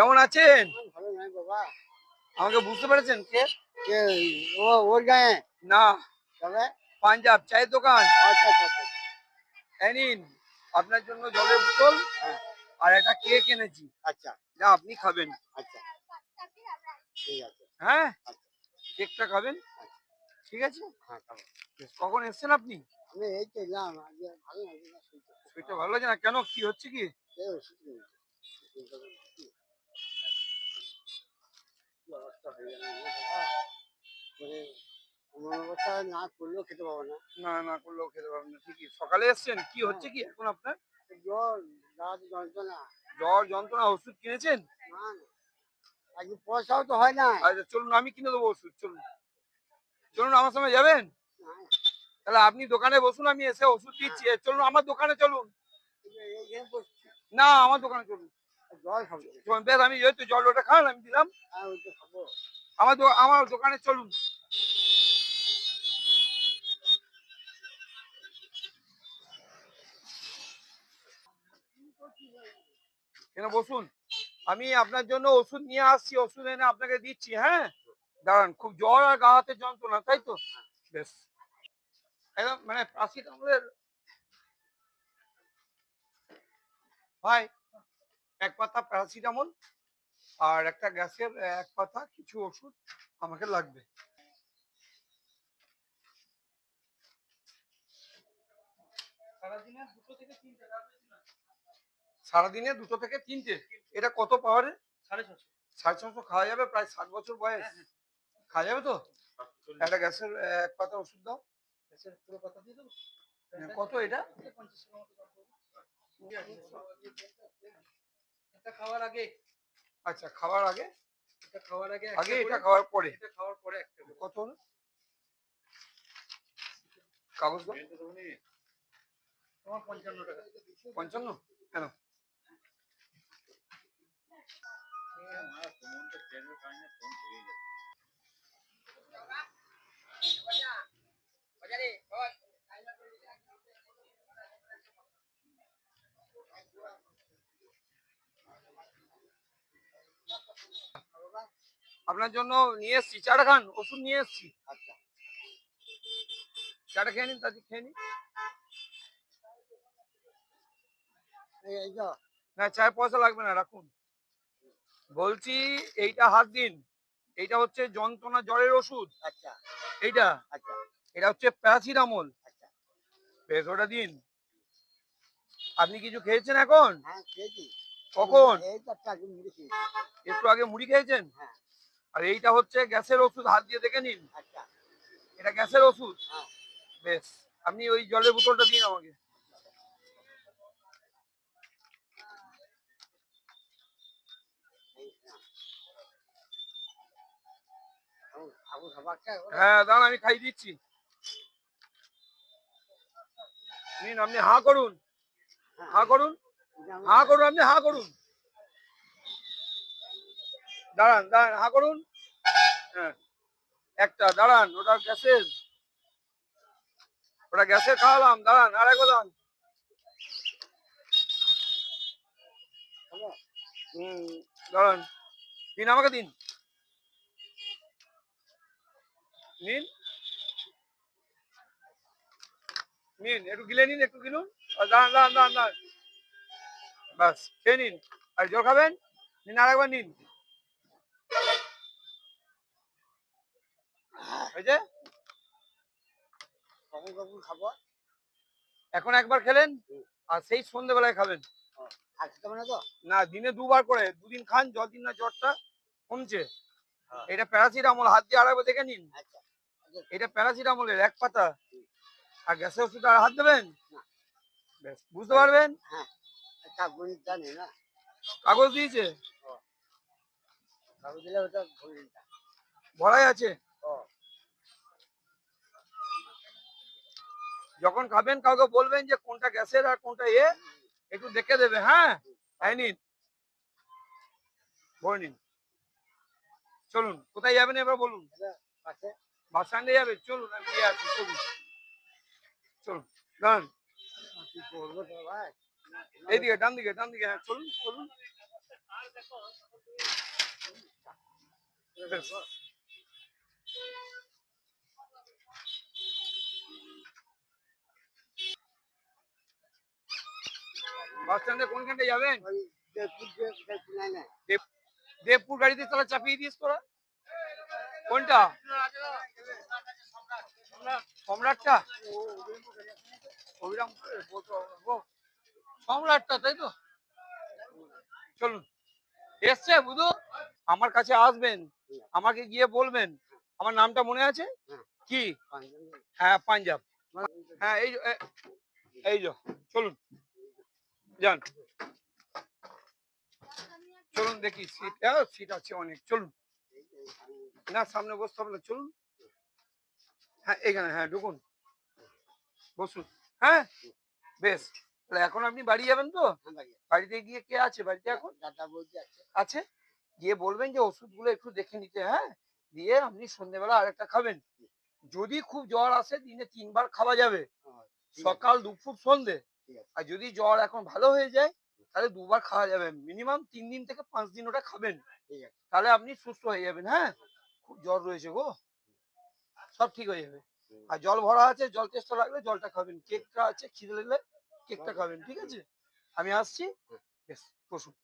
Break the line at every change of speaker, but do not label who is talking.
কেমন আছেন?
ভালো নাই বাবা।
আমাকে বুঝতে পেরেছেন কে?
কে? ও ওর গায়ে?
না,
তবে
পাঞ্জাব চায়ের দোকান।
আচ্ছা আচ্ছা আচ্ছা।
এই নিন আপনার জন্য জলের বোতল
হ্যাঁ,
আর একটা কেক এনেছি,
আচ্ছা
যা আপনি খাবেন।
আচ্ছা, ঠিক আছে।
হ্যাঁ,
আচ্ছা,
কেকটা খাবেন,
আচ্ছা,
ঠিক আছে?
হ্যাঁ খাবো।
বেশ, কখন এসেছেন আপনি?
আমি এই তো এলাম, আজকে ভালো লাগছে না শরীরটা খুব
শরীরটা
খারাপ।
ভালো লাগছে না কেন? কি হচ্ছে কি?
এই ওষুধ নিয়েছি। কি কি অবস্থা হয়ে গেল রে বাবা! মানে এমন অবস্থা না করলেও খেতে পাবো না।
না না করলেও খেতে পারবেন না, ঠিকই। সকালে এসেছেন, কি
হ্যাঁ,
হচ্ছে কি এখন আপনার?
জ্বর, রাত যন্ত্রণা।
জ্বর যন্ত্রণা, ওষুধ কিনেছেন?
না না, আজকে পয়সাও তো হয় না।
আচ্ছা চলুন, আমি কিনে দেবো ওষুধ, চলুন। চলুন আমার সঙ্গে যাবেন?
না,
তাহলে আপনি দোকানে বসুন, আমি এসে ওষুধ
হ্যাঁ,
দিচ্ছি। চলুন আমার দোকানে চলুন।
এইখানে বসছি।
না, আমার দোকানে চলুন।
জল খাবো।
চলুন, বেশ, আমি যেহেতু জল ওটা খান আমি দিলাম।
হ্যাঁ, ওই তো খাবো।
আমার দোকানে চলুন। এখানে বসুন, আমি আপনার জন্য ওষুধ নিয়ে আসছি, ওষুধ এনে আপনাকে দিচ্ছি। হ্যাঁ, দাঁড়ান, খুব জ্বর আর গা হাতে যন্ত্রণা, তাই তো? বেশ, একদম মানে প্যারাসিটামলের ভাই, এক পাতা প্যারাসিটামল আর একটা গ্যাসের এক পাতা কিছু ওষুধ আমাকে লাগবে। সারাদিনে দুটো থেকে তিনটে, সারাদিনে 2 থেকে 3টে। এটা কত পাওয়ারে? 650। 650 খাওয়া যাবে? প্রায় 60 বছর বয়স, খাওয়া যাবে তো? একটা গ্যাসের এক পাতা ওষুধ দাও। গ্যাসের পুরো পাতা দিয়ে দেবো? কত এটা? 50 টাকা মতো দাম পড়বে। এটা খাওয়ার আগে, আচ্ছা খাওয়ার আগে, এটা খাওয়ার আগে আগে এটা খাওয়ার পরে, এটা খাওয়ার পরে একটা কত হলো? কাগজ দাও। তোমার 55 টাকা। 55 কেন? আপনার জন্য নিয়ে এসছি, চাটা খান, ওষুধ নিয়ে এসছি।
আচ্ছা,
চাটা খেয়ে নিন, তাড়াতাড়ি খেয়ে নিন।
এই তো।
না, চায়ের পয়সা লাগবে না, রাখুন। বলছি এইটা হাত দিন, এইটা হচ্ছে যন্ত্রণা জ্বরের ওষুধ।
আচ্ছা
এইটা,
আচ্ছা
এটা হচ্ছে প্যারাসিটামল।
আচ্ছা।
বেশ, ওটা দিন। আপনি কিছু খেয়েছেন এখন?
হ্যাঁ খেয়েছি।
কখন?
এই তো একটা আগে মুড়ি খেয়েছি।
একটু আগে মুড়ি খেয়েছেন?
হ্যাঁ।
আর এইটা হচ্ছে গ্যাসের ওষুধ, হাত দিয়ে দেখে নিন।
আচ্ছা।
এটা গ্যাসের ওষুধ।
হ্যাঁ।
বেশ, আপনি ওই জলের বোতলটা দিন আমাকে।
আবু খাবারটা
হ্যাঁ দাঁড়ান, আমি খাইয়ে দিচ্ছি। নিন, আপনি হা করুন, হা করুন, হা করুন, আপনি হা করুন। দাঁড়ান দাঁড়ান, হা করুন। হ্যাঁ, একটা দাঁড়ান, ওটা গ্যাসের খাওয়ালাম। দাঁড়ান, আর একবার দাঁড়ান। হুম, দাঁড়ান, দিন আমাকে দিন, নিন নিন, একটু গিলে নিন, একটু গিলুন। দাঁড়ান দাঁড়ান দাঁড়ান দাঁড়ান, বাস খেয়ে নিন। আর জল খাবেন? নিন, আর একবার নিন। হয়েছে?
কখন কখন খাবো?
এখন একবার খেলেন, আর সেই সন্ধ্যেবেলায় খাবেন।
আর খেতে হবে না তো?
না, দিনে 2 বার করে, 2 দিন খান, যতদিন না জ্বরটা কমছে।
হ্যাঁ।
এটা প্যারাসিটামল, হাত দিয়ে আরেকবার দেখে নিন।
আচ্ছা।
এটা প্যারাসিটামলের এক পাতা। আর গ্যাসের ওষুধ আর হাত দেবেন?
না।
বেশ, বুঝতে পারবেন।
হ্যাঁ, কাগজ জানি না।
কাগজ দিয়েছে,
কাগজ দিলে ওটা ভরে দিতাম।
ভরাই আছে।
ও
যখন খাবেন কাউকে বলবেন যে কোনটা গ্যাসের আর কোনটা একটু দেখে দেবে। হ্যাঁ, এই নিন, ভরে নিন। চলুন, কোথায় যাবেন এবার বলুন?
পাশে।
বাস স্ট্যান্ডে যাবে? চলুন, আমি দিয়ে আসছি, চলুন চলুন। ডান,
কি করবো তো ভাই?
এইদিকে, ডান দিকে, ডান দিকে, হ্যাঁ চলুন চলুন। বেশ। বাস স্ট্যান্ডে কোনখানটা যাবেন?
ওই দেবপুর দিয়ে না না
দেবপুর গাড়িতে তাহলে চাপিয়ে দিস তোরা। কোনটা? সম্রাটটা? অবিরামপুরের বলতে হবে গো। সম্রাটটা তাই তো? চলুন। এসছে বুধু? আমার কাছে আসবেন, আমাকে গিয়ে বলবেন আমার নামটা মনে আছে কি? হ্যাঁ পাঞ্জাব। হ্যাঁ এই যে চলুন যান, চলুন দেখি সিট সিট আছে অনেক, চলুন। না সামনে বসতে হবে না, চলুন। হ্যাঁ এখানে, হ্যাঁ ঢুকুন, বসুন। হ্যাঁ বেশ, তাহলে এখন আপনি বাড়ি যাবেন তো? বাড়িতে গিয়ে কে আছে বাড়িতে এখন?
দাদা বৌদি আছে।
আছে, গিয়ে বলবেন যে ওষুধগুলো একটু দেখে নিতে, হ্যাঁ দিয়ে আপনি সন্ধ্যেবেলা আরেকটা খাবেন। যদি খুব জ্বর আসে দিনে 3 বার খাওয়া যাবে, সকাল দুপুর সন্ধে। আর যদি জ্বর এখন ভালো হয়ে যায় তাহলে 2 বার খাওয়া যাবে, মিনিমাম 3 দিন থেকে 5 দিন ওটা খাবেন, তাহলে আপনি সুস্থ হয়ে যাবেন। হ্যাঁ খুব জ্বর রয়েছে গো, সব ঠিক হয়ে যাবে। আর জল ভরা আছে, জল তেষ্টা লাগলে জলটা খাবেন, কেকটা আছে খিদে লাগলে কেকটা খাবেন, ঠিক আছে? আমি আসছি, বেশ বসুন।